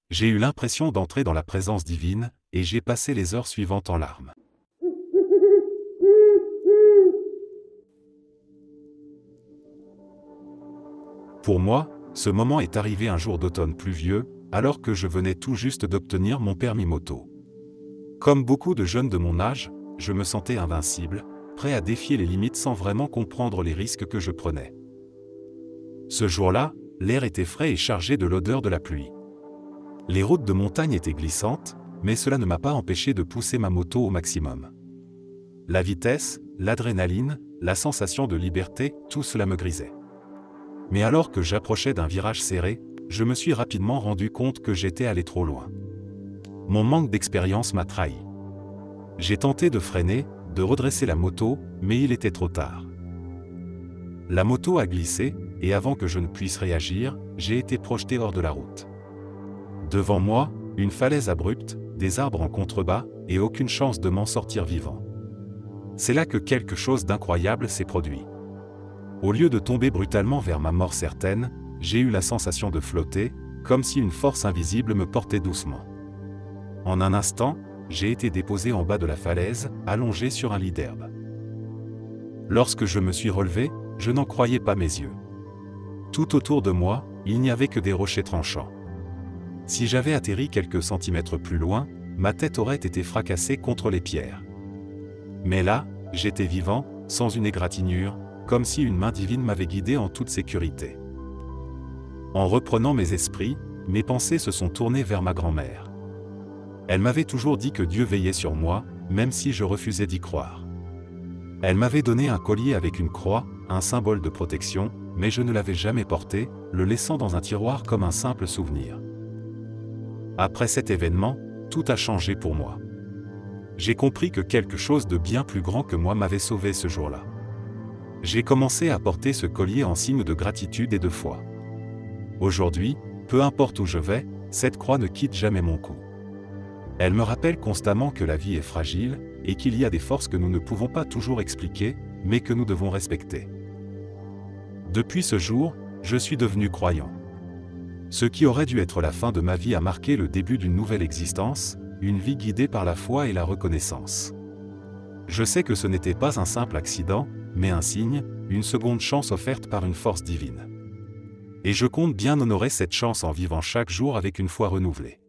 J'ai eu l'impression d'entrer dans la présence divine, et j'ai passé les heures suivantes en larmes. Pour moi, ce moment est arrivé un jour d'automne pluvieux, alors que je venais tout juste d'obtenir mon permis moto. Comme beaucoup de jeunes de mon âge, je me sentais invincible, prêt à défier les limites sans vraiment comprendre les risques que je prenais. Ce jour-là, l'air était frais et chargé de l'odeur de la pluie. Les routes de montagne étaient glissantes, mais cela ne m'a pas empêché de pousser ma moto au maximum. La vitesse, l'adrénaline, la sensation de liberté, tout cela me grisait. Mais alors que j'approchais d'un virage serré, je me suis rapidement rendu compte que j'étais allé trop loin. Mon manque d'expérience m'a trahi. J'ai tenté de freiner, de redresser la moto, mais il était trop tard. La moto a glissé, et avant que je ne puisse réagir, j'ai été projeté hors de la route. Devant moi, une falaise abrupte, des arbres en contrebas, et aucune chance de m'en sortir vivant. C'est là que quelque chose d'incroyable s'est produit. Au lieu de tomber brutalement vers ma mort certaine, j'ai eu la sensation de flotter, comme si une force invisible me portait doucement. En un instant, j'ai été déposé en bas de la falaise, allongé sur un lit d'herbe. Lorsque je me suis relevé, je n'en croyais pas mes yeux. Tout autour de moi, il n'y avait que des rochers tranchants. Si j'avais atterri quelques centimètres plus loin, ma tête aurait été fracassée contre les pierres. Mais là, j'étais vivant, sans une égratignure, comme si une main divine m'avait guidé en toute sécurité. En reprenant mes esprits, mes pensées se sont tournées vers ma grand-mère. Elle m'avait toujours dit que Dieu veillait sur moi, même si je refusais d'y croire. Elle m'avait donné un collier avec une croix, un symbole de protection, mais je ne l'avais jamais porté, le laissant dans un tiroir comme un simple souvenir. Après cet événement, tout a changé pour moi. J'ai compris que quelque chose de bien plus grand que moi m'avait sauvé ce jour-là. J'ai commencé à porter ce collier en signe de gratitude et de foi. Aujourd'hui, peu importe où je vais, cette croix ne quitte jamais mon cou. Elle me rappelle constamment que la vie est fragile, et qu'il y a des forces que nous ne pouvons pas toujours expliquer, mais que nous devons respecter. Depuis ce jour, je suis devenu croyant. Ce qui aurait dû être la fin de ma vie a marqué le début d'une nouvelle existence, une vie guidée par la foi et la reconnaissance. Je sais que ce n'était pas un simple accident, mais un signe, une seconde chance offerte par une force divine. Et je compte bien honorer cette chance en vivant chaque jour avec une foi renouvelée.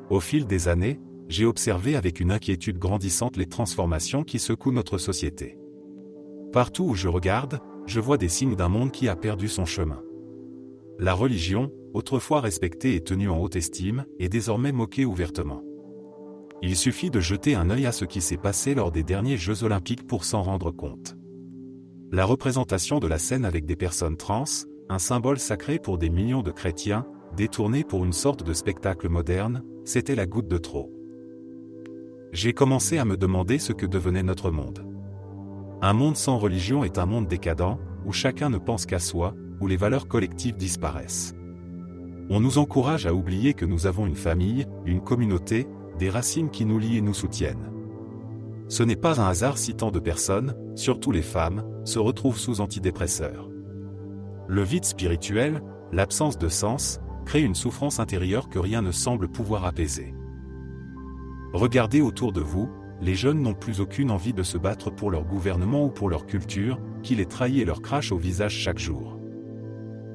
Au fil des années, j'ai observé avec une inquiétude grandissante les transformations qui secouent notre société. Partout où je regarde, je vois des signes d'un monde qui a perdu son chemin. La religion, autrefois respectée et tenue en haute estime, est désormais moquée ouvertement. Il suffit de jeter un œil à ce qui s'est passé lors des derniers Jeux Olympiques pour s'en rendre compte. La représentation de la scène avec des personnes trans, un symbole sacré pour des millions de chrétiens, détourné pour une sorte de spectacle moderne, c'était la goutte de trop. J'ai commencé à me demander ce que devenait notre monde. Un monde sans religion est un monde décadent, où chacun ne pense qu'à soi, où les valeurs collectives disparaissent. On nous encourage à oublier que nous avons une famille, une communauté, des racines qui nous lient et nous soutiennent. Ce n'est pas un hasard si tant de personnes, surtout les femmes, se retrouvent sous antidépresseurs. Le vide spirituel, l'absence de sens, crée une souffrance intérieure que rien ne semble pouvoir apaiser. Regardez autour de vous, les jeunes n'ont plus aucune envie de se battre pour leur gouvernement ou pour leur culture, qui les trahit et leur crache au visage chaque jour.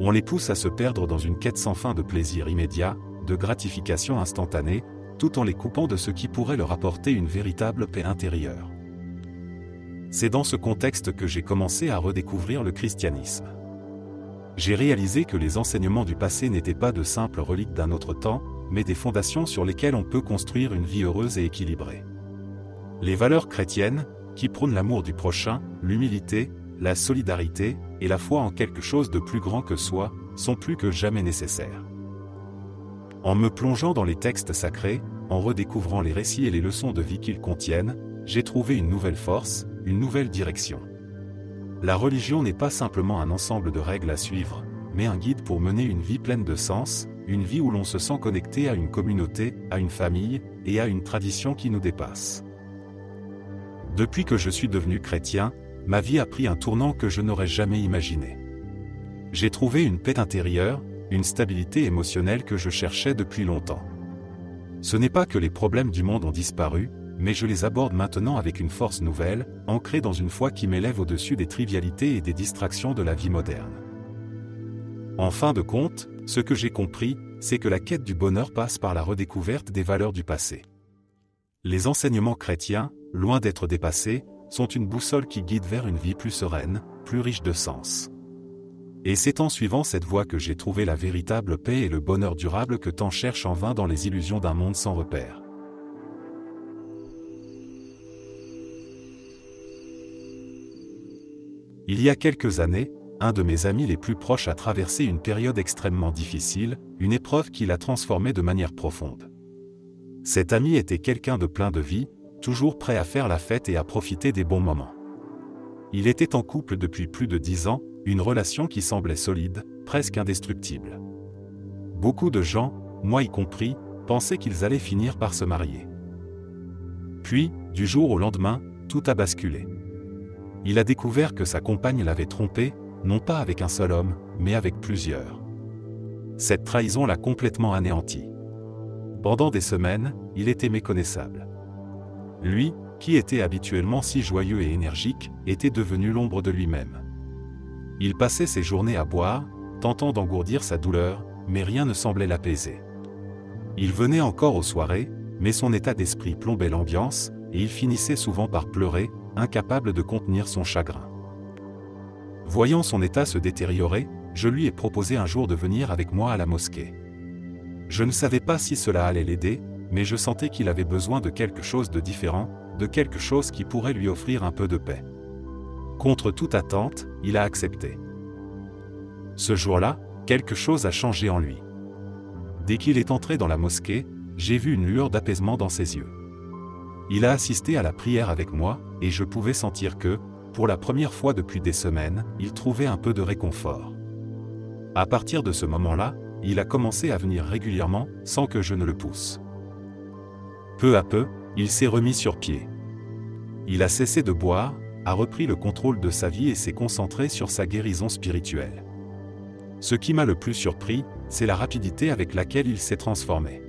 On les pousse à se perdre dans une quête sans fin de plaisir immédiat, de gratification instantanée, tout en les coupant de ce qui pourrait leur apporter une véritable paix intérieure. C'est dans ce contexte que j'ai commencé à redécouvrir le christianisme. J'ai réalisé que les enseignements du passé n'étaient pas de simples reliques d'un autre temps, mais des fondations sur lesquelles on peut construire une vie heureuse et équilibrée. Les valeurs chrétiennes, qui prônent l'amour du prochain, l'humilité, la solidarité, et la foi en quelque chose de plus grand que soi, sont plus que jamais nécessaires. En me plongeant dans les textes sacrés, en redécouvrant les récits et les leçons de vie qu'ils contiennent, j'ai trouvé une nouvelle force, une nouvelle direction. La religion n'est pas simplement un ensemble de règles à suivre, mais un guide pour mener une vie pleine de sens, une vie où l'on se sent connecté à une communauté, à une famille, et à une tradition qui nous dépasse. Depuis que je suis devenu chrétien, ma vie a pris un tournant que je n'aurais jamais imaginé. J'ai trouvé une paix intérieure, une stabilité émotionnelle que je cherchais depuis longtemps. Ce n'est pas que les problèmes du monde ont disparu, mais je les aborde maintenant avec une force nouvelle, ancrée dans une foi qui m'élève au-dessus des trivialités et des distractions de la vie moderne. En fin de compte, ce que j'ai compris, c'est que la quête du bonheur passe par la redécouverte des valeurs du passé. Les enseignements chrétiens, loin d'être dépassés, sont une boussole qui guide vers une vie plus sereine, plus riche de sens. Et c'est en suivant cette voie que j'ai trouvé la véritable paix et le bonheur durable que tant cherchent en vain dans les illusions d'un monde sans repère. Il y a quelques années, un de mes amis les plus proches a traversé une période extrêmement difficile, une épreuve qui l'a transformé de manière profonde. Cet ami était quelqu'un de plein de vie, toujours prêt à faire la fête et à profiter des bons moments. Il était en couple depuis plus de 10 ans, une relation qui semblait solide, presque indestructible. Beaucoup de gens, moi y compris, pensaient qu'ils allaient finir par se marier. Puis, du jour au lendemain, tout a basculé. Il a découvert que sa compagne l'avait trompé, non pas avec un seul homme, mais avec plusieurs. Cette trahison l'a complètement anéanti. Pendant des semaines, il était méconnaissable. Lui, qui était habituellement si joyeux et énergique, était devenu l'ombre de lui-même. Il passait ses journées à boire, tentant d'engourdir sa douleur, mais rien ne semblait l'apaiser. Il venait encore aux soirées, mais son état d'esprit plombait l'ambiance, et il finissait souvent par pleurer, incapable de contenir son chagrin. Voyant son état se détériorer, je lui ai proposé un jour de venir avec moi à la mosquée. Je ne savais pas si cela allait l'aider, mais je sentais qu'il avait besoin de quelque chose de différent, de quelque chose qui pourrait lui offrir un peu de paix. Contre toute attente, il a accepté. Ce jour-là, quelque chose a changé en lui. Dès qu'il est entré dans la mosquée, j'ai vu une lueur d'apaisement dans ses yeux. Il a assisté à la prière avec moi, et je pouvais sentir que, pour la première fois depuis des semaines, il trouvait un peu de réconfort. À partir de ce moment-là, il a commencé à venir régulièrement, sans que je ne le pousse. Peu à peu, il s'est remis sur pied. Il a cessé de boire, a repris le contrôle de sa vie et s'est concentré sur sa guérison spirituelle. Ce qui m'a le plus surpris, c'est la rapidité avec laquelle il s'est transformé.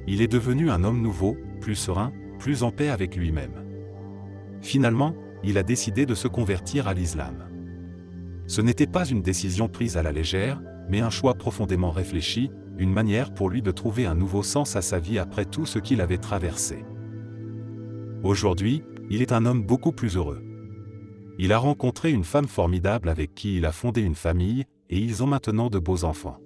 Il est devenu un homme nouveau, plus serein, plus en paix avec lui-même. Finalement, il a décidé de se convertir à l'islam. Ce n'était pas une décision prise à la légère, mais un choix profondément réfléchi, une manière pour lui de trouver un nouveau sens à sa vie après tout ce qu'il avait traversé. Aujourd'hui, il est un homme beaucoup plus heureux. Il a rencontré une femme formidable avec qui il a fondé une famille, et ils ont maintenant de beaux enfants.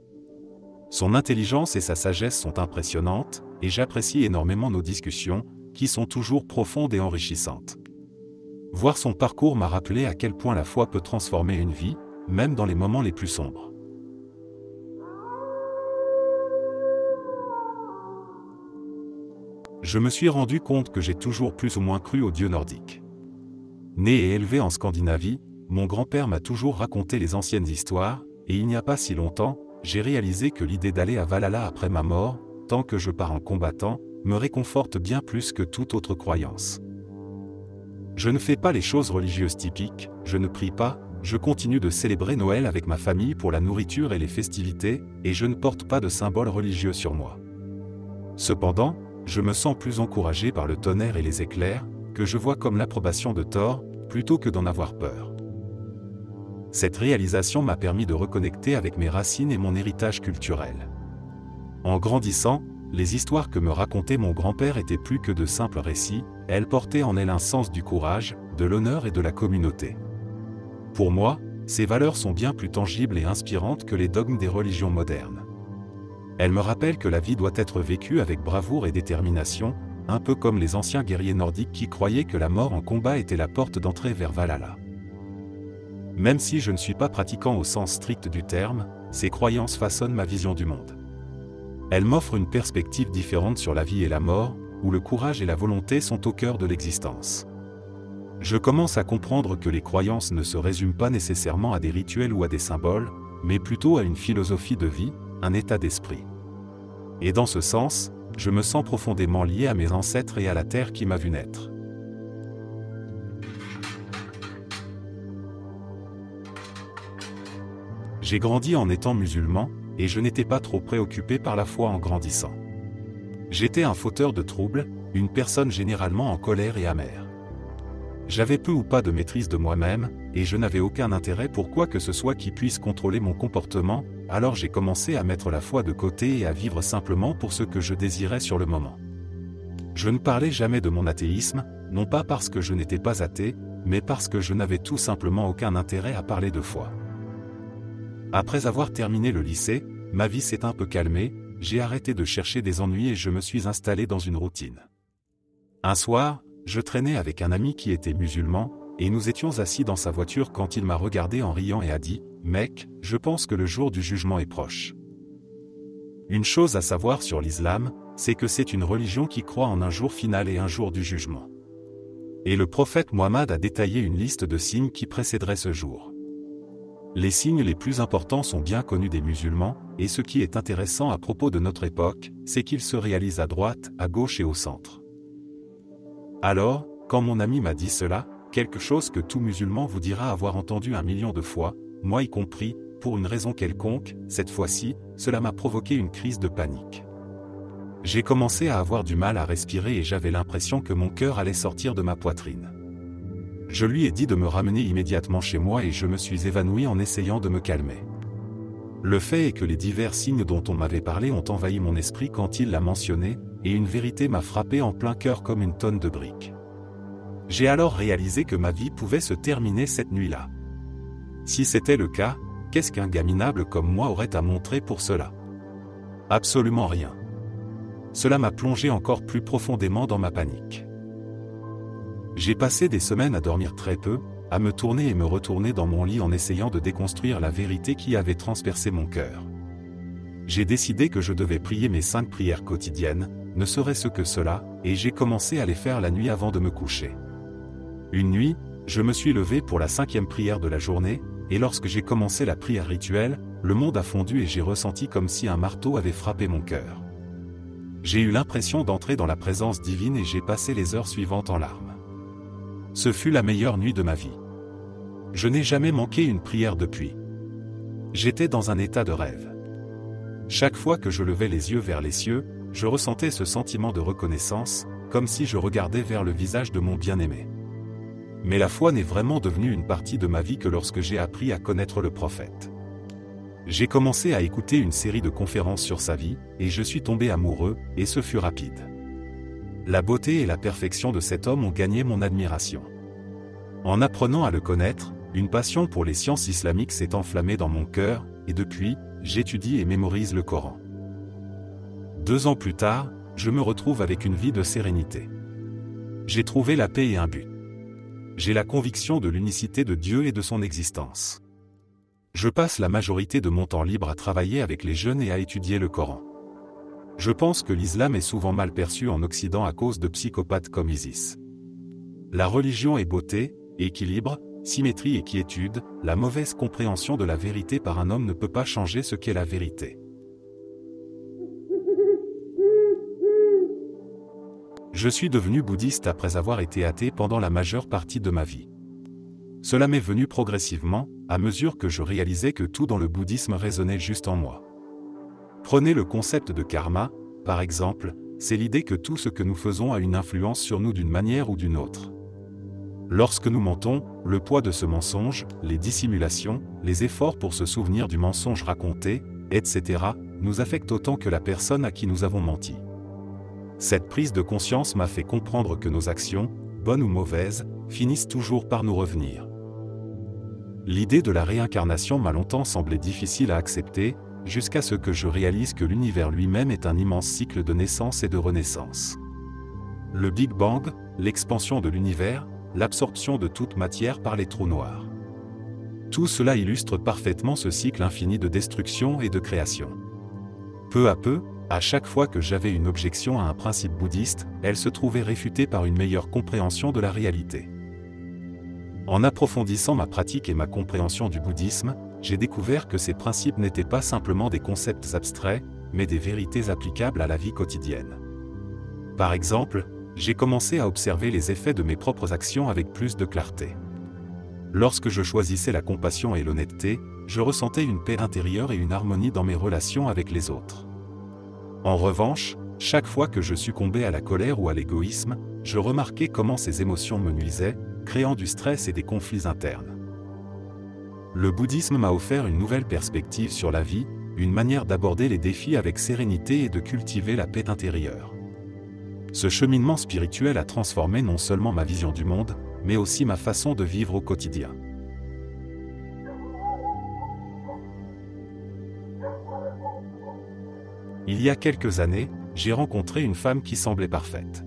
Son intelligence et sa sagesse sont impressionnantes, et j'apprécie énormément nos discussions, qui sont toujours profondes et enrichissantes. Voir son parcours m'a rappelé à quel point la foi peut transformer une vie, même dans les moments les plus sombres. Je me suis rendu compte que j'ai toujours plus ou moins cru aux dieux nordiques. Né et élevé en Scandinavie, mon grand-père m'a toujours raconté les anciennes histoires, et il n'y a pas si longtemps, j'ai réalisé que l'idée d'aller à Valhalla après ma mort, tant que je pars en combattant, me réconforte bien plus que toute autre croyance. Je ne fais pas les choses religieuses typiques, je ne prie pas, je continue de célébrer Noël avec ma famille pour la nourriture et les festivités, et je ne porte pas de symboles religieux sur moi. Cependant, je me sens plus encouragé par le tonnerre et les éclairs, que je vois comme l'approbation de Thor, plutôt que d'en avoir peur. Cette réalisation m'a permis de reconnecter avec mes racines et mon héritage culturel. En grandissant, les histoires que me racontait mon grand-père étaient plus que de simples récits, elles portaient en elles un sens du courage, de l'honneur et de la communauté. Pour moi, ces valeurs sont bien plus tangibles et inspirantes que les dogmes des religions modernes. Elles me rappellent que la vie doit être vécue avec bravoure et détermination, un peu comme les anciens guerriers nordiques qui croyaient que la mort en combat était la porte d'entrée vers Valhalla. Même si je ne suis pas pratiquant au sens strict du terme, ces croyances façonnent ma vision du monde. Elles m'offrent une perspective différente sur la vie et la mort, où le courage et la volonté sont au cœur de l'existence. Je commence à comprendre que les croyances ne se résument pas nécessairement à des rituels ou à des symboles, mais plutôt à une philosophie de vie, un état d'esprit. Et dans ce sens, je me sens profondément lié à mes ancêtres et à la terre qui m'a vu naître. J'ai grandi en étant musulman, et je n'étais pas trop préoccupé par la foi en grandissant. J'étais un fauteur de troubles, une personne généralement en colère et amère. J'avais peu ou pas de maîtrise de moi-même, et je n'avais aucun intérêt pour quoi que ce soit qui puisse contrôler mon comportement, alors j'ai commencé à mettre la foi de côté et à vivre simplement pour ce que je désirais sur le moment. Je ne parlais jamais de mon athéisme, non pas parce que je n'étais pas athée, mais parce que je n'avais tout simplement aucun intérêt à parler de foi. Après avoir terminé le lycée, ma vie s'est un peu calmée, j'ai arrêté de chercher des ennuis et je me suis installé dans une routine. Un soir, je traînais avec un ami qui était musulman, et nous étions assis dans sa voiture quand il m'a regardé en riant et a dit « Mec, je pense que le jour du jugement est proche. » Une chose à savoir sur l'islam, c'est que c'est une religion qui croit en un jour final et un jour du jugement. Et le prophète Mohammed a détaillé une liste de signes qui précéderaient ce jour. Les signes les plus importants sont bien connus des musulmans, et ce qui est intéressant à propos de notre époque, c'est qu'ils se réalisent à droite, à gauche et au centre. Alors, quand mon ami m'a dit cela, quelque chose que tout musulman vous dira avoir entendu 1 million de fois, moi y compris, pour une raison quelconque, cette fois-ci, cela m'a provoqué une crise de panique. J'ai commencé à avoir du mal à respirer et j'avais l'impression que mon cœur allait sortir de ma poitrine. Je lui ai dit de me ramener immédiatement chez moi et je me suis évanoui en essayant de me calmer. Le fait est que les divers signes dont on m'avait parlé ont envahi mon esprit quand il l'a mentionné, et une vérité m'a frappé en plein cœur comme une tonne de briques. J'ai alors réalisé que ma vie pouvait se terminer cette nuit-là. Si c'était le cas, qu'est-ce qu'un gars minable comme moi aurait à montrer pour cela? Absolument rien. Cela m'a plongé encore plus profondément dans ma panique. J'ai passé des semaines à dormir très peu, à me tourner et me retourner dans mon lit en essayant de déconstruire la vérité qui avait transpercé mon cœur. J'ai décidé que je devais prier mes 5 prières quotidiennes, ne serait-ce que cela, et j'ai commencé à les faire la nuit avant de me coucher. Une nuit, je me suis levé pour la 5e prière de la journée, et lorsque j'ai commencé la prière rituelle, le monde a fondu et j'ai ressenti comme si un marteau avait frappé mon cœur. J'ai eu l'impression d'entrer dans la présence divine et j'ai passé les heures suivantes en larmes. Ce fut la meilleure nuit de ma vie. Je n'ai jamais manqué une prière depuis. J'étais dans un état de rêve. Chaque fois que je levais les yeux vers les cieux, je ressentais ce sentiment de reconnaissance, comme si je regardais vers le visage de mon bien-aimé. Mais la foi n'est vraiment devenue une partie de ma vie que lorsque j'ai appris à connaître le prophète. J'ai commencé à écouter une série de conférences sur sa vie, et je suis tombé amoureux, et ce fut rapide. La beauté et la perfection de cet homme ont gagné mon admiration. En apprenant à le connaître, une passion pour les sciences islamiques s'est enflammée dans mon cœur, et depuis, j'étudie et mémorise le Coran. 2 ans plus tard, je me retrouve avec une vie de sérénité. J'ai trouvé la paix et un but. J'ai la conviction de l'unicité de Dieu et de son existence. Je passe la majorité de mon temps libre à travailler avec les jeunes et à étudier le Coran. Je pense que l'islam est souvent mal perçu en Occident à cause de psychopathes comme ISIS. La religion est beauté, équilibre, symétrie et quiétude, la mauvaise compréhension de la vérité par un homme ne peut pas changer ce qu'est la vérité. Je suis devenu bouddhiste après avoir été athée pendant la majeure partie de ma vie. Cela m'est venu progressivement, à mesure que je réalisais que tout dans le bouddhisme résonnait juste en moi. Prenez le concept de karma, par exemple, c'est l'idée que tout ce que nous faisons a une influence sur nous d'une manière ou d'une autre. Lorsque nous mentons, le poids de ce mensonge, les dissimulations, les efforts pour se souvenir du mensonge raconté, etc., nous affectent autant que la personne à qui nous avons menti. Cette prise de conscience m'a fait comprendre que nos actions, bonnes ou mauvaises, finissent toujours par nous revenir. L'idée de la réincarnation m'a longtemps semblé difficile à accepter, jusqu'à ce que je réalise que l'univers lui-même est un immense cycle de naissance et de renaissance. Le Big Bang, l'expansion de l'univers, l'absorption de toute matière par les trous noirs. Tout cela illustre parfaitement ce cycle infini de destruction et de création. Peu à peu, à chaque fois que j'avais une objection à un principe bouddhiste, elle se trouvait réfutée par une meilleure compréhension de la réalité. En approfondissant ma pratique et ma compréhension du bouddhisme, j'ai découvert que ces principes n'étaient pas simplement des concepts abstraits, mais des vérités applicables à la vie quotidienne. Par exemple, j'ai commencé à observer les effets de mes propres actions avec plus de clarté. Lorsque je choisissais la compassion et l'honnêteté, je ressentais une paix intérieure et une harmonie dans mes relations avec les autres. En revanche, chaque fois que je succombais à la colère ou à l'égoïsme, je remarquais comment ces émotions me nuisaient, créant du stress et des conflits internes. Le bouddhisme m'a offert une nouvelle perspective sur la vie, une manière d'aborder les défis avec sérénité et de cultiver la paix intérieure. Ce cheminement spirituel a transformé non seulement ma vision du monde, mais aussi ma façon de vivre au quotidien. Il y a quelques années, j'ai rencontré une femme qui semblait parfaite.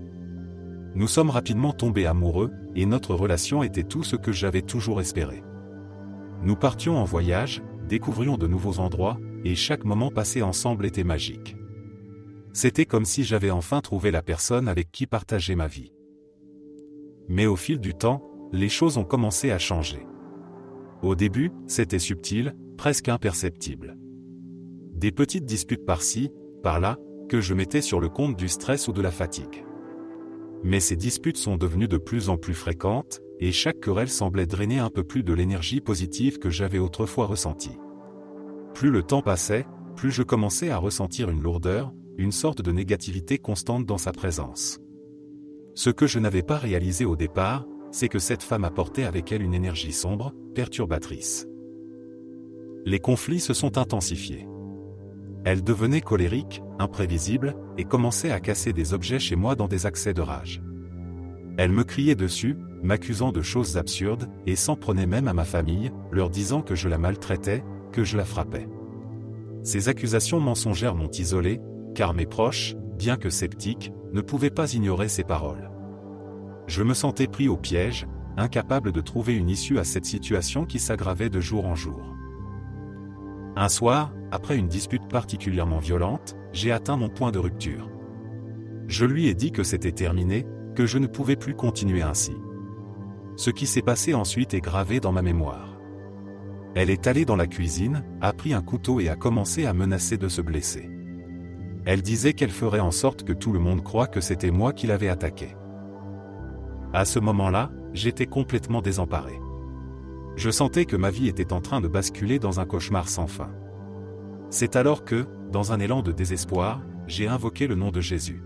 Nous sommes rapidement tombés amoureux, et notre relation était tout ce que j'avais toujours espéré. Nous partions en voyage, découvrions de nouveaux endroits, et chaque moment passé ensemble était magique. C'était comme si j'avais enfin trouvé la personne avec qui partager ma vie. Mais au fil du temps, les choses ont commencé à changer. Au début, c'était subtil, presque imperceptible. Des petites disputes par-ci, par-là, que je mettais sur le compte du stress ou de la fatigue. Mais ces disputes sont devenues de plus en plus fréquentes, et chaque querelle semblait drainer un peu plus de l'énergie positive que j'avais autrefois ressentie. Plus le temps passait, plus je commençais à ressentir une lourdeur, une sorte de négativité constante dans sa présence. Ce que je n'avais pas réalisé au départ, c'est que cette femme apportait avec elle une énergie sombre, perturbatrice. Les conflits se sont intensifiés. Elle devenait colérique, imprévisible, et commençait à casser des objets chez moi dans des accès de rage. Elle me criait dessus, m'accusant de choses absurdes, et s'en prenait même à ma famille, leur disant que je la maltraitais, que je la frappais. Ces accusations mensongères m'ont isolé, car mes proches, bien que sceptiques, ne pouvaient pas ignorer ces paroles. Je me sentais pris au piège, incapable de trouver une issue à cette situation qui s'aggravait de jour en jour. Un soir, après une dispute particulièrement violente, j'ai atteint mon point de rupture. Je lui ai dit que c'était terminé, que je ne pouvais plus continuer ainsi. Ce qui s'est passé ensuite est gravé dans ma mémoire. Elle est allée dans la cuisine, a pris un couteau et a commencé à menacer de se blesser. Elle disait qu'elle ferait en sorte que tout le monde croie que c'était moi qui l'avais attaquée. À ce moment-là, j'étais complètement désemparé. Je sentais que ma vie était en train de basculer dans un cauchemar sans fin. C'est alors que, dans un élan de désespoir, j'ai invoqué le nom de Jésus.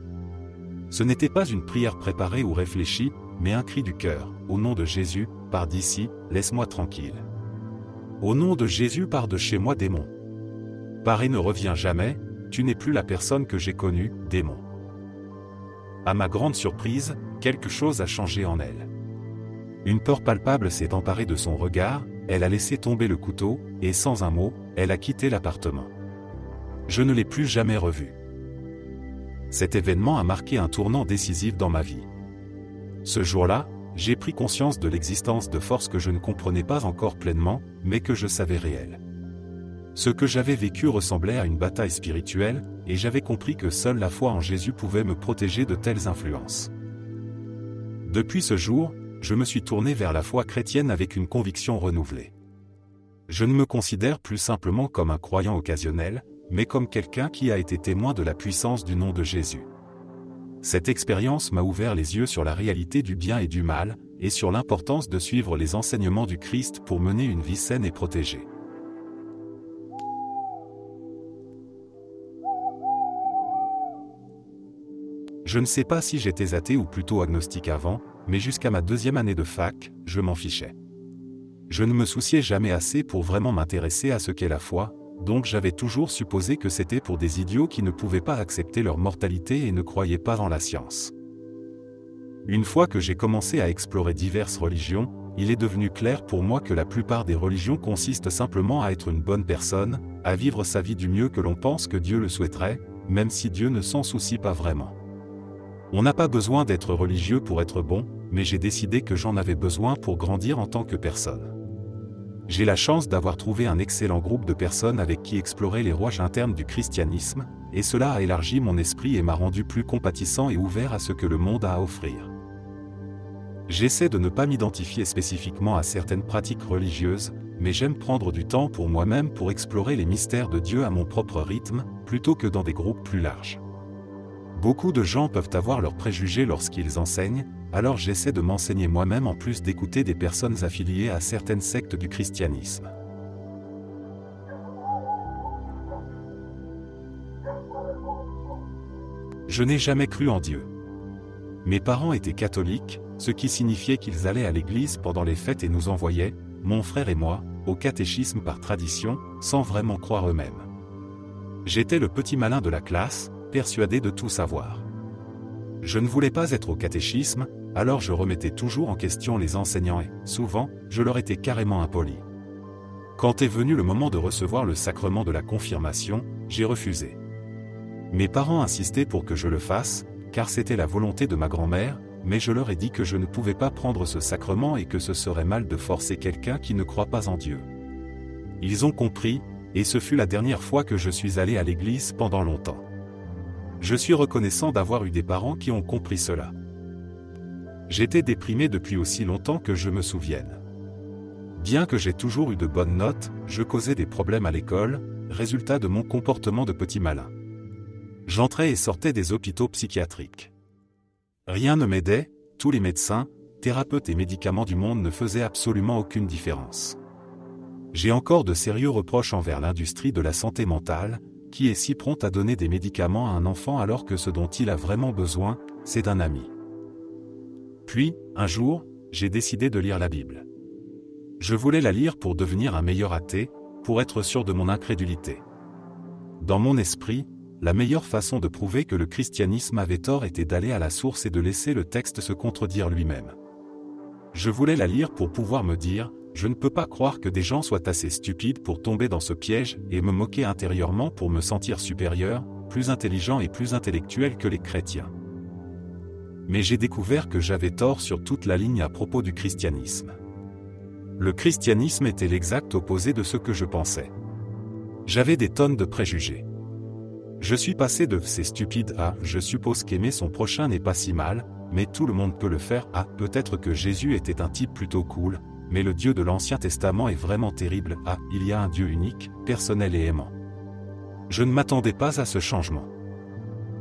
Ce n'était pas une prière préparée ou réfléchie, mais un cri du cœur. Au nom de Jésus, pars d'ici, laisse-moi tranquille. Au nom de Jésus, pars de chez moi, démon. Pars et ne reviens jamais, tu n'es plus la personne que j'ai connue, démon. À ma grande surprise, quelque chose a changé en elle. Une peur palpable s'est emparée de son regard, elle a laissé tomber le couteau, et sans un mot, elle a quitté l'appartement. Je ne l'ai plus jamais revue. Cet événement a marqué un tournant décisif dans ma vie. Ce jour-là, j'ai pris conscience de l'existence de forces que je ne comprenais pas encore pleinement, mais que je savais réelles. Ce que j'avais vécu ressemblait à une bataille spirituelle, et j'avais compris que seule la foi en Jésus pouvait me protéger de telles influences. Depuis ce jour, je me suis tourné vers la foi chrétienne avec une conviction renouvelée. Je ne me considère plus simplement comme un croyant occasionnel, mais comme quelqu'un qui a été témoin de la puissance du nom de Jésus. Cette expérience m'a ouvert les yeux sur la réalité du bien et du mal, et sur l'importance de suivre les enseignements du Christ pour mener une vie saine et protégée. Je ne sais pas si j'étais athée ou plutôt agnostique avant, mais jusqu'à ma 2e année de fac, je m'en fichais. Je ne me souciais jamais assez pour vraiment m'intéresser à ce qu'est la foi, donc j'avais toujours supposé que c'était pour des idiots qui ne pouvaient pas accepter leur mortalité et ne croyaient pas en la science. Une fois que j'ai commencé à explorer diverses religions, il est devenu clair pour moi que la plupart des religions consistent simplement à être une bonne personne, à vivre sa vie du mieux que l'on pense que Dieu le souhaiterait, même si Dieu ne s'en soucie pas vraiment. On n'a pas besoin d'être religieux pour être bon, mais j'ai décidé que j'en avais besoin pour grandir en tant que personne. J'ai la chance d'avoir trouvé un excellent groupe de personnes avec qui explorer les rouages internes du christianisme, et cela a élargi mon esprit et m'a rendu plus compatissant et ouvert à ce que le monde a à offrir. J'essaie de ne pas m'identifier spécifiquement à certaines pratiques religieuses, mais j'aime prendre du temps pour moi-même pour explorer les mystères de Dieu à mon propre rythme, plutôt que dans des groupes plus larges. Beaucoup de gens peuvent avoir leurs préjugés lorsqu'ils enseignent, alors j'essaie de m'enseigner moi-même en plus d'écouter des personnes affiliées à certaines sectes du christianisme. Je n'ai jamais cru en Dieu. Mes parents étaient catholiques, ce qui signifiait qu'ils allaient à l'église pendant les fêtes et nous envoyaient, mon frère et moi, au catéchisme par tradition, sans vraiment croire eux-mêmes. J'étais le petit malin de la classe, persuadé de tout savoir. Je ne voulais pas être au catéchisme, alors je remettais toujours en question les enseignants et, souvent, je leur étais carrément impoli. Quand est venu le moment de recevoir le sacrement de la confirmation, j'ai refusé. Mes parents insistaient pour que je le fasse, car c'était la volonté de ma grand-mère, mais je leur ai dit que je ne pouvais pas prendre ce sacrement et que ce serait mal de forcer quelqu'un qui ne croit pas en Dieu. Ils ont compris, et ce fut la dernière fois que je suis allé à l'église pendant longtemps. Je suis reconnaissant d'avoir eu des parents qui ont compris cela. J'étais déprimé depuis aussi longtemps que je me souvienne. Bien que j'ai toujours eu de bonnes notes, je causais des problèmes à l'école, résultat de mon comportement de petit malin. J'entrais et sortais des hôpitaux psychiatriques. Rien ne m'aidait, tous les médecins, thérapeutes et médicaments du monde ne faisaient absolument aucune différence. J'ai encore de sérieux reproches envers l'industrie de la santé mentale, qui est si prompte à donner des médicaments à un enfant alors que ce dont il a vraiment besoin, c'est d'un ami. Puis, un jour, j'ai décidé de lire la Bible. Je voulais la lire pour devenir un meilleur athée, pour être sûr de mon incrédulité. Dans mon esprit, la meilleure façon de prouver que le christianisme avait tort était d'aller à la source et de laisser le texte se contredire lui-même. Je voulais la lire pour pouvoir me dire, je ne peux pas croire que des gens soient assez stupides pour tomber dans ce piège et me moquer intérieurement pour me sentir supérieur, plus intelligent et plus intellectuel que les chrétiens. Mais j'ai découvert que j'avais tort sur toute la ligne à propos du christianisme. Le christianisme était l'exact opposé de ce que je pensais. J'avais des tonnes de préjugés. Je suis passé de « c'est stupide » à « je suppose qu'aimer son prochain n'est pas si mal, mais tout le monde peut le faire » à « peut-être que Jésus était un type plutôt cool, mais le Dieu de l'Ancien Testament est vraiment terrible » à « il y a un Dieu unique, personnel et aimant ». Je ne m'attendais pas à ce changement.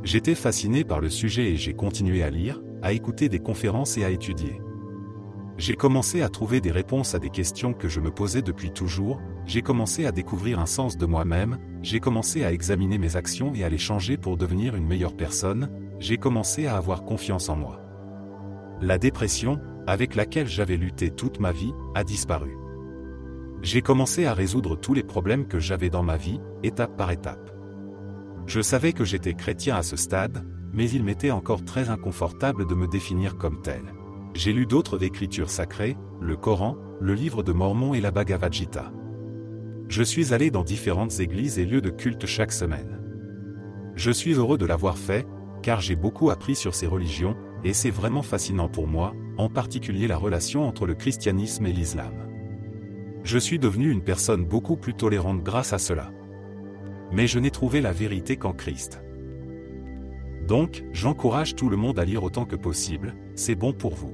J'étais fasciné par le sujet et j'ai continué à lire, à écouter des conférences et à étudier. J'ai commencé à trouver des réponses à des questions que je me posais depuis toujours, j'ai commencé à découvrir un sens de moi-même, j'ai commencé à examiner mes actions et à les changer pour devenir une meilleure personne, j'ai commencé à avoir confiance en moi. La dépression, avec laquelle j'avais lutté toute ma vie, a disparu. J'ai commencé à résoudre tous les problèmes que j'avais dans ma vie, étape par étape. Je savais que j'étais chrétien à ce stade, mais il m'était encore très inconfortable de me définir comme tel. J'ai lu d'autres écritures sacrées, le Coran, le livre de Mormon et la Bhagavad Gita. Je suis allé dans différentes églises et lieux de culte chaque semaine. Je suis heureux de l'avoir fait, car j'ai beaucoup appris sur ces religions, et c'est vraiment fascinant pour moi, en particulier la relation entre le christianisme et l'islam. Je suis devenu une personne beaucoup plus tolérante grâce à cela. Mais je n'ai trouvé la vérité qu'en Christ. Donc, j'encourage tout le monde à lire autant que possible, c'est bon pour vous.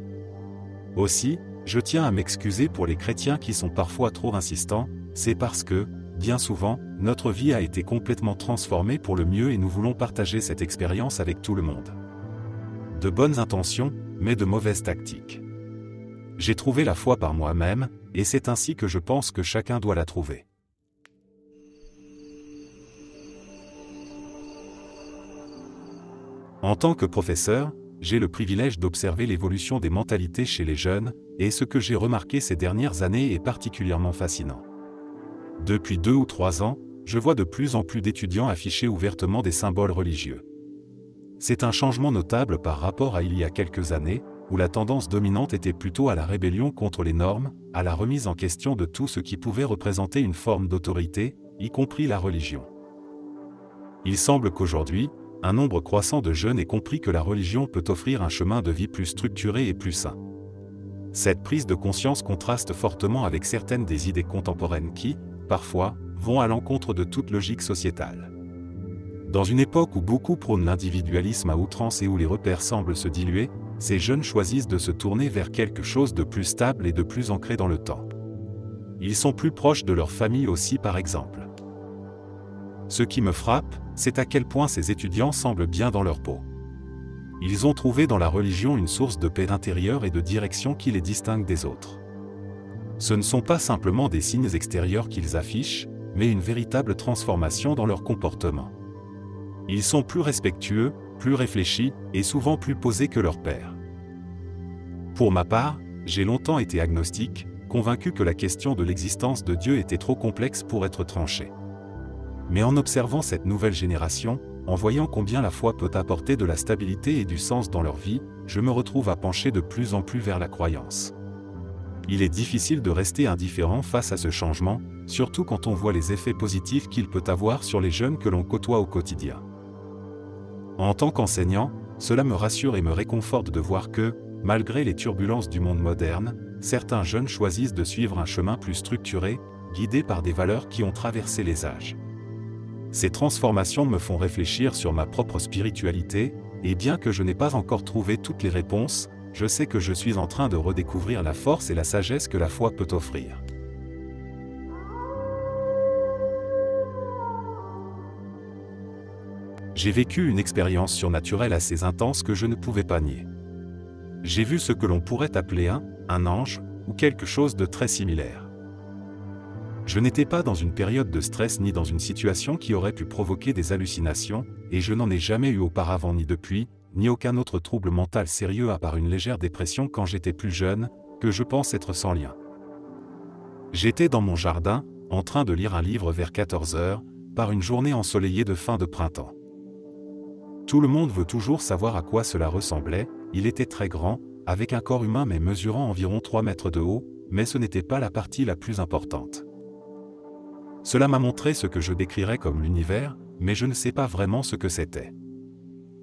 Aussi, je tiens à m'excuser pour les chrétiens qui sont parfois trop insistants, c'est parce que, bien souvent, notre vie a été complètement transformée pour le mieux et nous voulons partager cette expérience avec tout le monde. De bonnes intentions, mais de mauvaises tactiques. J'ai trouvé la foi par moi-même, et c'est ainsi que je pense que chacun doit la trouver. En tant que professeur, j'ai le privilège d'observer l'évolution des mentalités chez les jeunes, et ce que j'ai remarqué ces dernières années est particulièrement fascinant. Depuis 2 ou 3 ans, je vois de plus en plus d'étudiants afficher ouvertement des symboles religieux. C'est un changement notable par rapport à il y a quelques années, où la tendance dominante était plutôt à la rébellion contre les normes, à la remise en question de tout ce qui pouvait représenter une forme d'autorité, y compris la religion. Il semble qu'aujourd'hui, un nombre croissant de jeunes ait compris que la religion peut offrir un chemin de vie plus structuré et plus sain. Cette prise de conscience contraste fortement avec certaines des idées contemporaines qui, parfois, vont à l'encontre de toute logique sociétale. Dans une époque où beaucoup prônent l'individualisme à outrance et où les repères semblent se diluer, ces jeunes choisissent de se tourner vers quelque chose de plus stable et de plus ancré dans le temps. Ils sont plus proches de leur famille aussi par exemple. Ce qui me frappe, c'est à quel point ces étudiants semblent bien dans leur peau. Ils ont trouvé dans la religion une source de paix intérieure et de direction qui les distingue des autres. Ce ne sont pas simplement des signes extérieurs qu'ils affichent, mais une véritable transformation dans leur comportement. Ils sont plus respectueux, plus réfléchis et souvent plus posés que leur père. Pour ma part, j'ai longtemps été agnostique, convaincu que la question de l'existence de Dieu était trop complexe pour être tranchée. Mais en observant cette nouvelle génération, en voyant combien la foi peut apporter de la stabilité et du sens dans leur vie, je me retrouve à pencher de plus en plus vers la croyance. Il est difficile de rester indifférent face à ce changement, surtout quand on voit les effets positifs qu'il peut avoir sur les jeunes que l'on côtoie au quotidien. En tant qu'enseignant, cela me rassure et me réconforte de voir que, malgré les turbulences du monde moderne, certains jeunes choisissent de suivre un chemin plus structuré, guidés par des valeurs qui ont traversé les âges. Ces transformations me font réfléchir sur ma propre spiritualité, et bien que je n'ai pas encore trouvé toutes les réponses, je sais que je suis en train de redécouvrir la force et la sagesse que la foi peut offrir. J'ai vécu une expérience surnaturelle assez intense que je ne pouvais pas nier. J'ai vu ce que l'on pourrait appeler un ange, ou quelque chose de très similaire. Je n'étais pas dans une période de stress ni dans une situation qui aurait pu provoquer des hallucinations, et je n'en ai jamais eu auparavant ni depuis, ni aucun autre trouble mental sérieux à part une légère dépression quand j'étais plus jeune, que je pense être sans lien. J'étais dans mon jardin, en train de lire un livre vers 14 heures, par une journée ensoleillée de fin de printemps. Tout le monde veut toujours savoir à quoi cela ressemblait. Il était très grand, avec un corps humain mais mesurant environ 3 mètres de haut, mais ce n'était pas la partie la plus importante. Cela m'a montré ce que je décrirais comme l'univers, mais je ne sais pas vraiment ce que c'était.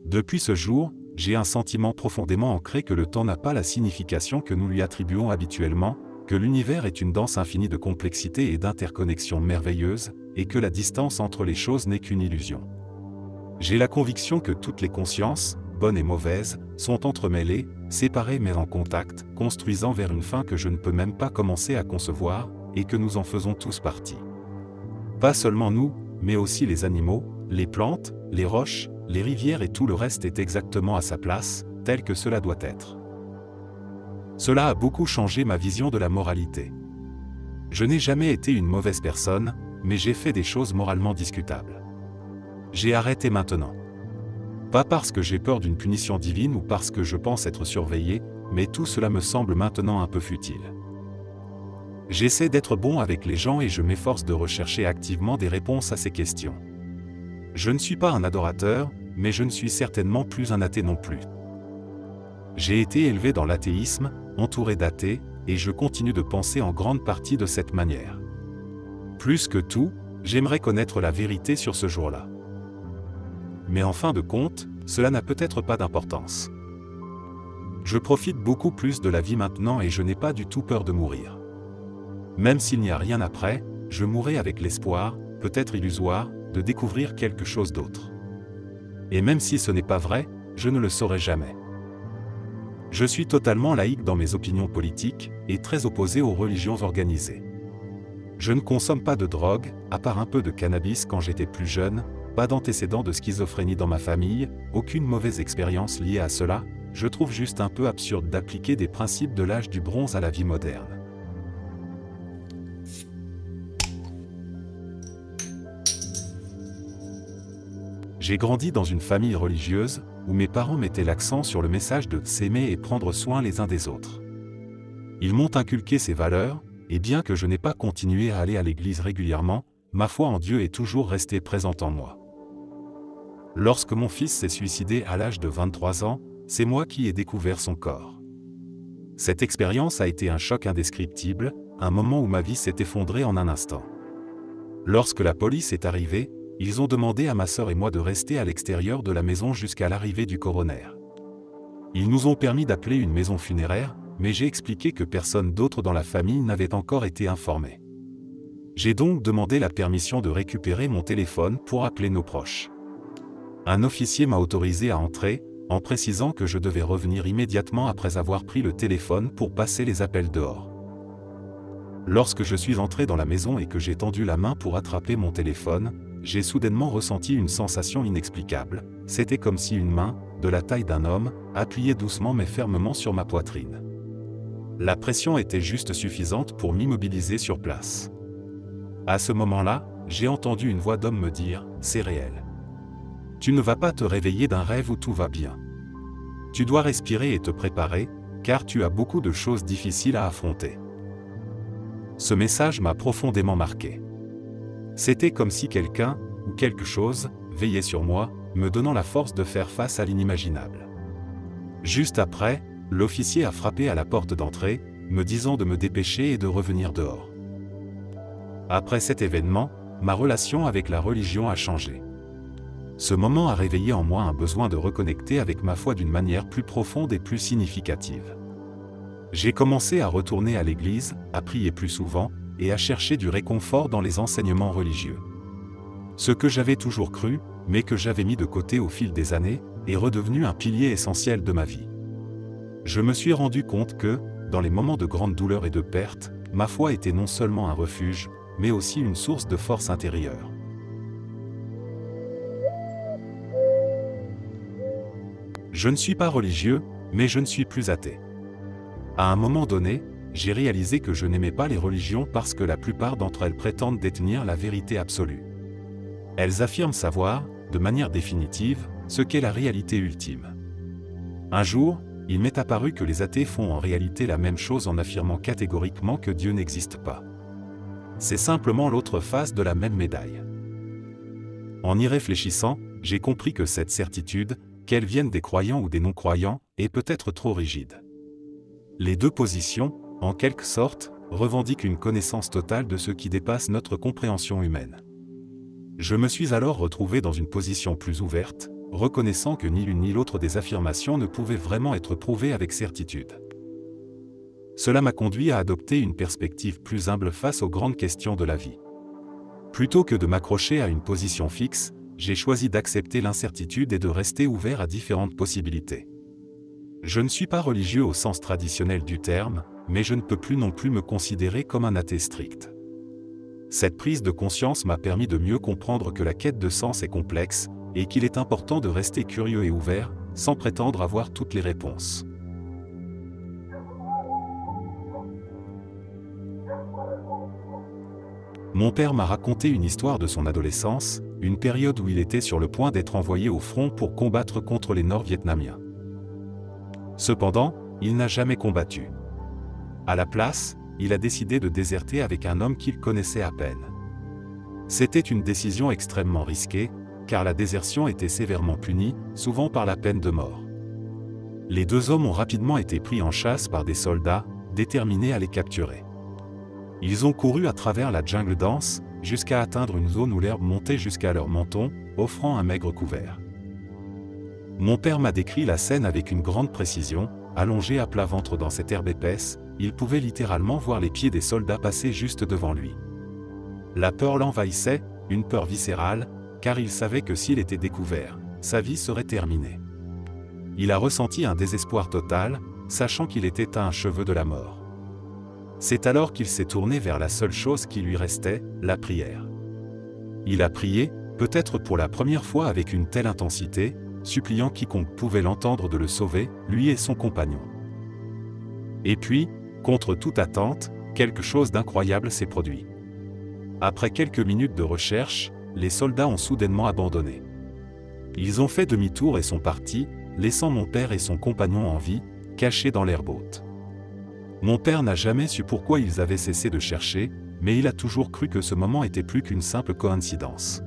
Depuis ce jour, j'ai un sentiment profondément ancré que le temps n'a pas la signification que nous lui attribuons habituellement, que l'univers est une danse infinie de complexité et d'interconnexions merveilleuses, et que la distance entre les choses n'est qu'une illusion. J'ai la conviction que toutes les consciences, bonnes et mauvaises, sont entremêlées, séparées mais en contact, construisant vers une fin que je ne peux même pas commencer à concevoir, et que nous en faisons tous partie. Pas seulement nous, mais aussi les animaux, les plantes, les roches, les rivières et tout le reste est exactement à sa place, tel que cela doit être. Cela a beaucoup changé ma vision de la moralité. Je n'ai jamais été une mauvaise personne, mais j'ai fait des choses moralement discutables. J'ai arrêté maintenant. Pas parce que j'ai peur d'une punition divine ou parce que je pense être surveillé, mais tout cela me semble maintenant un peu futile. J'essaie d'être bon avec les gens et je m'efforce de rechercher activement des réponses à ces questions. Je ne suis pas un adorateur, mais je ne suis certainement plus un athée non plus. J'ai été élevé dans l'athéisme, entouré d'athées, et je continue de penser en grande partie de cette manière. Plus que tout, j'aimerais connaître la vérité sur ce jour-là. Mais en fin de compte, cela n'a peut-être pas d'importance. Je profite beaucoup plus de la vie maintenant et je n'ai pas du tout peur de mourir. Même s'il n'y a rien après, je mourrai avec l'espoir, peut-être illusoire, de découvrir quelque chose d'autre. Et même si ce n'est pas vrai, je ne le saurai jamais. Je suis totalement laïque dans mes opinions politiques, et très opposé aux religions organisées. Je ne consomme pas de drogue, à part un peu de cannabis quand j'étais plus jeune, pas d'antécédents de schizophrénie dans ma famille, aucune mauvaise expérience liée à cela, je trouve juste un peu absurde d'appliquer des principes de l'âge du bronze à la vie moderne. J'ai grandi dans une famille religieuse, où mes parents mettaient l'accent sur le message de s'aimer et prendre soin les uns des autres. Ils m'ont inculqué ces valeurs, et bien que je n'ai pas continué à aller à l'église régulièrement, ma foi en Dieu est toujours restée présente en moi. Lorsque mon fils s'est suicidé à l'âge de 23 ans, c'est moi qui ai découvert son corps. Cette expérience a été un choc indescriptible, un moment où ma vie s'est effondrée en un instant. Lorsque la police est arrivée, ils ont demandé à ma sœur et moi de rester à l'extérieur de la maison jusqu'à l'arrivée du coroner. Ils nous ont permis d'appeler une maison funéraire, mais j'ai expliqué que personne d'autre dans la famille n'avait encore été informé. J'ai donc demandé la permission de récupérer mon téléphone pour appeler nos proches. Un officier m'a autorisé à entrer, en précisant que je devais revenir immédiatement après avoir pris le téléphone pour passer les appels dehors. Lorsque je suis entré dans la maison et que j'ai tendu la main pour attraper mon téléphone, j'ai soudainement ressenti une sensation inexplicable. C'était comme si une main, de la taille d'un homme, appuyait doucement mais fermement sur ma poitrine. La pression était juste suffisante pour m'immobiliser sur place. À ce moment-là, j'ai entendu une voix d'homme me dire « C'est réel ». Tu ne vas pas te réveiller d'un rêve où tout va bien. Tu dois respirer et te préparer, car tu as beaucoup de choses difficiles à affronter. Ce message m'a profondément marqué. C'était comme si quelqu'un, ou quelque chose, veillait sur moi, me donnant la force de faire face à l'inimaginable. Juste après, l'officier a frappé à la porte d'entrée, me disant de me dépêcher et de revenir dehors. Après cet événement, ma relation avec la religion a changé. Ce moment a réveillé en moi un besoin de reconnecter avec ma foi d'une manière plus profonde et plus significative. J'ai commencé à retourner à l'église, à prier plus souvent, et à chercher du réconfort dans les enseignements religieux. Ce que j'avais toujours cru, mais que j'avais mis de côté au fil des années, est redevenu un pilier essentiel de ma vie. Je me suis rendu compte que, dans les moments de grande douleur et de perte, ma foi était non seulement un refuge, mais aussi une source de force intérieure. Je ne suis pas religieux, mais je ne suis plus athée. À un moment donné, j'ai réalisé que je n'aimais pas les religions parce que la plupart d'entre elles prétendent détenir la vérité absolue. Elles affirment savoir, de manière définitive, ce qu'est la réalité ultime. Un jour, il m'est apparu que les athées font en réalité la même chose en affirmant catégoriquement que Dieu n'existe pas. C'est simplement l'autre face de la même médaille. En y réfléchissant, j'ai compris que cette certitude, qu'elle vienne des croyants ou des non-croyants, est peut-être trop rigide. Les deux positions, en quelque sorte, revendiquent une connaissance totale de ce qui dépasse notre compréhension humaine. Je me suis alors retrouvé dans une position plus ouverte, reconnaissant que ni l'une ni l'autre des affirmations ne pouvait vraiment être prouvée avec certitude. Cela m'a conduit à adopter une perspective plus humble face aux grandes questions de la vie. Plutôt que de m'accrocher à une position fixe, j'ai choisi d'accepter l'incertitude et de rester ouvert à différentes possibilités. Je ne suis pas religieux au sens traditionnel du terme, mais je ne peux plus non plus me considérer comme un athée strict. Cette prise de conscience m'a permis de mieux comprendre que la quête de sens est complexe, et qu'il est important de rester curieux et ouvert, sans prétendre avoir toutes les réponses. Mon père m'a raconté une histoire de son adolescence, une période où il était sur le point d'être envoyé au front pour combattre contre les Nord-Vietnamiens. Cependant, il n'a jamais combattu. À la place, il a décidé de déserter avec un homme qu'il connaissait à peine. C'était une décision extrêmement risquée, car la désertion était sévèrement punie, souvent par la peine de mort. Les deux hommes ont rapidement été pris en chasse par des soldats, déterminés à les capturer. Ils ont couru à travers la jungle dense, jusqu'à atteindre une zone où l'herbe montait jusqu'à leur menton, offrant un maigre couvert. Mon père m'a décrit la scène avec une grande précision. Allongé à plat ventre dans cette herbe épaisse, il pouvait littéralement voir les pieds des soldats passer juste devant lui. La peur l'envahissait, une peur viscérale, car il savait que s'il était découvert, sa vie serait terminée. Il a ressenti un désespoir total, sachant qu'il était à un cheveu de la mort. C'est alors qu'il s'est tourné vers la seule chose qui lui restait, la prière. Il a prié, peut-être pour la première fois avec une telle intensité, suppliant quiconque pouvait l'entendre de le sauver, lui et son compagnon. Et puis, contre toute attente, quelque chose d'incroyable s'est produit. Après quelques minutes de recherche, les soldats ont soudainement abandonné. Ils ont fait demi-tour et sont partis, laissant mon père et son compagnon en vie, cachés dans l'herbe haute. Mon père n'a jamais su pourquoi ils avaient cessé de chercher, mais il a toujours cru que ce moment était plus qu'une simple coïncidence.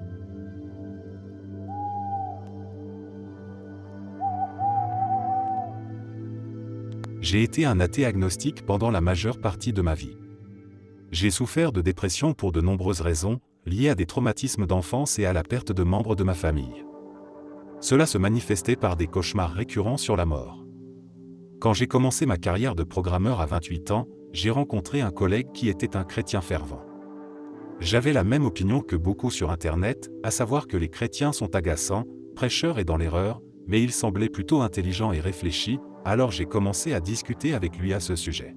J'ai été un athée agnostique pendant la majeure partie de ma vie. J'ai souffert de dépression pour de nombreuses raisons, liées à des traumatismes d'enfance et à la perte de membres de ma famille. Cela se manifestait par des cauchemars récurrents sur la mort. Quand j'ai commencé ma carrière de programmeur à 28 ans, j'ai rencontré un collègue qui était un chrétien fervent. J'avais la même opinion que beaucoup sur Internet, à savoir que les chrétiens sont agaçants, prêcheurs et dans l'erreur, mais il semblait plutôt intelligent et réfléchi, alors j'ai commencé à discuter avec lui à ce sujet.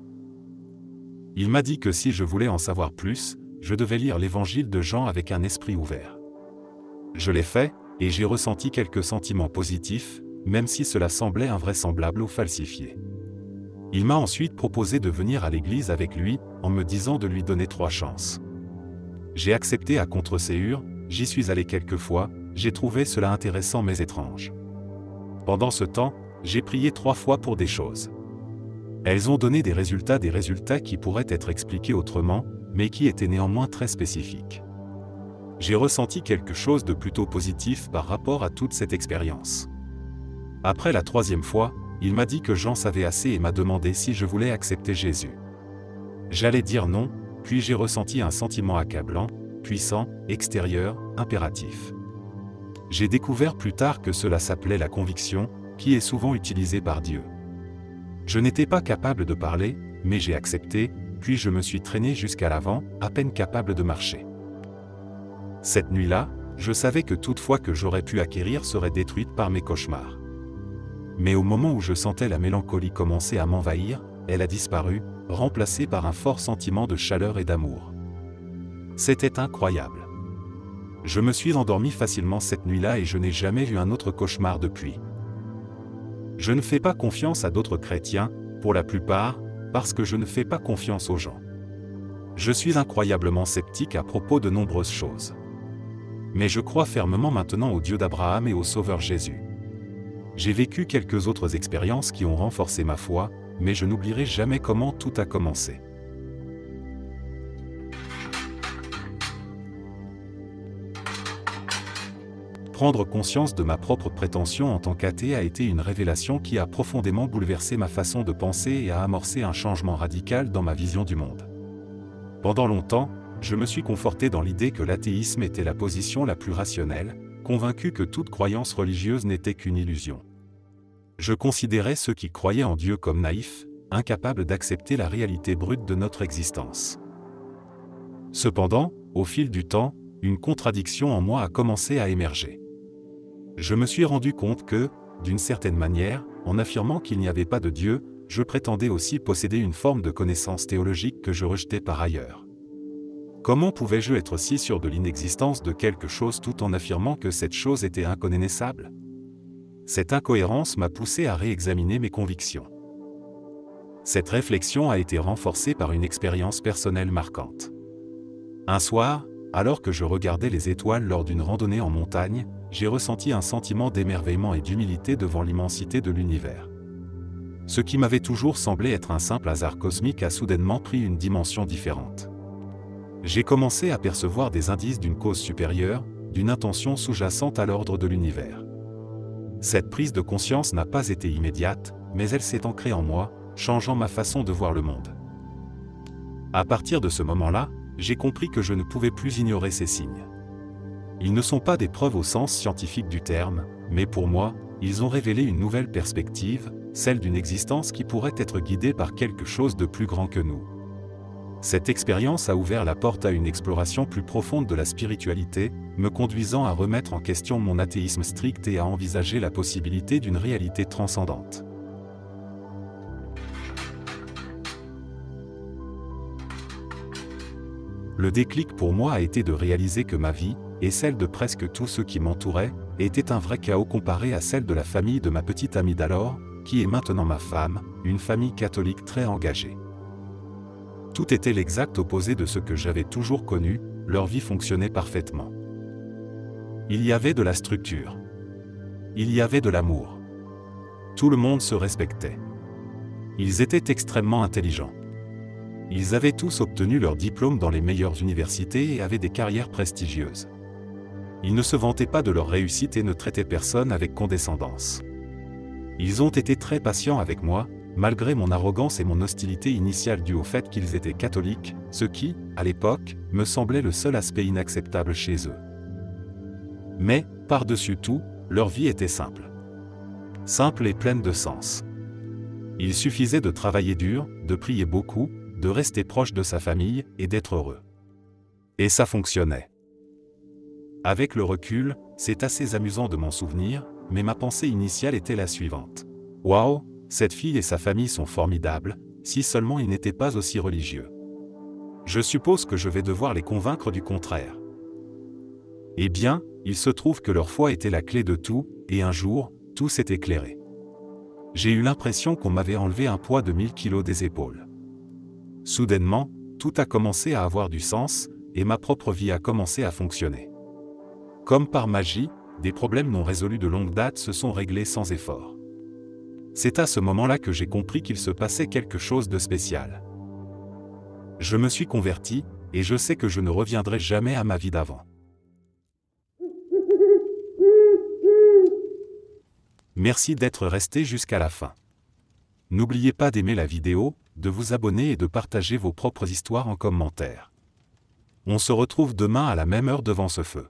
Il m'a dit que si je voulais en savoir plus, je devais lire l'évangile de Jean avec un esprit ouvert. Je l'ai fait, et j'ai ressenti quelques sentiments positifs, même si cela semblait invraisemblable ou falsifié. Il m'a ensuite proposé de venir à l'église avec lui, en me disant de lui donner 3 chances. J'ai accepté à contre-séhur, j'y suis allé quelques fois, j'ai trouvé cela intéressant mais étrange. Pendant ce temps, j'ai prié 3 fois pour des choses. Elles ont donné des résultats qui pourraient être expliqués autrement, mais qui étaient néanmoins très spécifiques. J'ai ressenti quelque chose de plutôt positif par rapport à toute cette expérience. Après la 3e fois, il m'a dit que j'en savais assez et m'a demandé si je voulais accepter Jésus. J'allais dire non, puis j'ai ressenti un sentiment accablant, puissant, extérieur, impératif. J'ai découvert plus tard que cela s'appelait la conviction, qui est souvent utilisée par Dieu. Je n'étais pas capable de parler, mais j'ai accepté, puis je me suis traîné jusqu'à l'avant, à peine capable de marcher. Cette nuit-là, je savais que toute foi que j'aurais pu acquérir serait détruite par mes cauchemars. Mais au moment où je sentais la mélancolie commencer à m'envahir, elle a disparu, remplacée par un fort sentiment de chaleur et d'amour. C'était incroyable. Je me suis endormi facilement cette nuit-là et je n'ai jamais vu un autre cauchemar depuis. Je ne fais pas confiance à d'autres chrétiens, pour la plupart, parce que je ne fais pas confiance aux gens. Je suis incroyablement sceptique à propos de nombreuses choses. Mais je crois fermement maintenant au Dieu d'Abraham et au Sauveur Jésus. J'ai vécu quelques autres expériences qui ont renforcé ma foi, mais je n'oublierai jamais comment tout a commencé. Prendre conscience de ma propre prétention en tant qu'athée a été une révélation qui a profondément bouleversé ma façon de penser et a amorcé un changement radical dans ma vision du monde. Pendant longtemps, je me suis conforté dans l'idée que l'athéisme était la position la plus rationnelle, convaincu que toute croyance religieuse n'était qu'une illusion. Je considérais ceux qui croyaient en Dieu comme naïfs, incapables d'accepter la réalité brute de notre existence. Cependant, au fil du temps, une contradiction en moi a commencé à émerger. Je me suis rendu compte que, d'une certaine manière, en affirmant qu'il n'y avait pas de Dieu, je prétendais aussi posséder une forme de connaissance théologique que je rejetais par ailleurs. Comment pouvais-je être si sûr de l'inexistence de quelque chose tout en affirmant que cette chose était inconnaissable ? Cette incohérence m'a poussé à réexaminer mes convictions. Cette réflexion a été renforcée par une expérience personnelle marquante. Un soir, alors que je regardais les étoiles lors d'une randonnée en montagne, j'ai ressenti un sentiment d'émerveillement et d'humilité devant l'immensité de l'univers. Ce qui m'avait toujours semblé être un simple hasard cosmique a soudainement pris une dimension différente. J'ai commencé à percevoir des indices d'une cause supérieure, d'une intention sous-jacente à l'ordre de l'univers. Cette prise de conscience n'a pas été immédiate, mais elle s'est ancrée en moi, changeant ma façon de voir le monde. À partir de ce moment-là, j'ai compris que je ne pouvais plus ignorer ces signes. Ils ne sont pas des preuves au sens scientifique du terme, mais pour moi, ils ont révélé une nouvelle perspective, celle d'une existence qui pourrait être guidée par quelque chose de plus grand que nous. Cette expérience a ouvert la porte à une exploration plus profonde de la spiritualité, me conduisant à remettre en question mon athéisme strict et à envisager la possibilité d'une réalité transcendante. Le déclic pour moi a été de réaliser que ma vie, et celle de presque tous ceux qui m'entouraient, était un vrai chaos comparé à celle de la famille de ma petite amie d'alors, qui est maintenant ma femme, une famille catholique très engagée. Tout était l'exact opposé de ce que j'avais toujours connu, leur vie fonctionnait parfaitement. Il y avait de la structure. Il y avait de l'amour. Tout le monde se respectait. Ils étaient extrêmement intelligents. Ils avaient tous obtenu leur diplôme dans les meilleures universités et avaient des carrières prestigieuses. Ils ne se vantaient pas de leur réussite et ne traitaient personne avec condescendance. Ils ont été très patients avec moi, malgré mon arrogance et mon hostilité initiale due au fait qu'ils étaient catholiques, ce qui, à l'époque, me semblait le seul aspect inacceptable chez eux. Mais, par-dessus tout, leur vie était simple. Simple et pleine de sens. Il suffisait de travailler dur, de prier beaucoup, de rester proche de sa famille et d'être heureux. Et ça fonctionnait. Avec le recul, c'est assez amusant de m'en souvenir, mais ma pensée initiale était la suivante. Waouh, cette fille et sa famille sont formidables, si seulement ils n'étaient pas aussi religieux. Je suppose que je vais devoir les convaincre du contraire. Eh bien, il se trouve que leur foi était la clé de tout, et un jour, tout s'est éclairé. J'ai eu l'impression qu'on m'avait enlevé un poids de 1000 kilos des épaules. Soudainement, tout a commencé à avoir du sens, et ma propre vie a commencé à fonctionner. Comme par magie, des problèmes non résolus de longue date se sont réglés sans effort. C'est à ce moment-là que j'ai compris qu'il se passait quelque chose de spécial. Je me suis converti, et je sais que je ne reviendrai jamais à ma vie d'avant. Merci d'être resté jusqu'à la fin. N'oubliez pas d'aimer la vidéo, de vous abonner et de partager vos propres histoires en commentaire. On se retrouve demain à la même heure devant ce feu.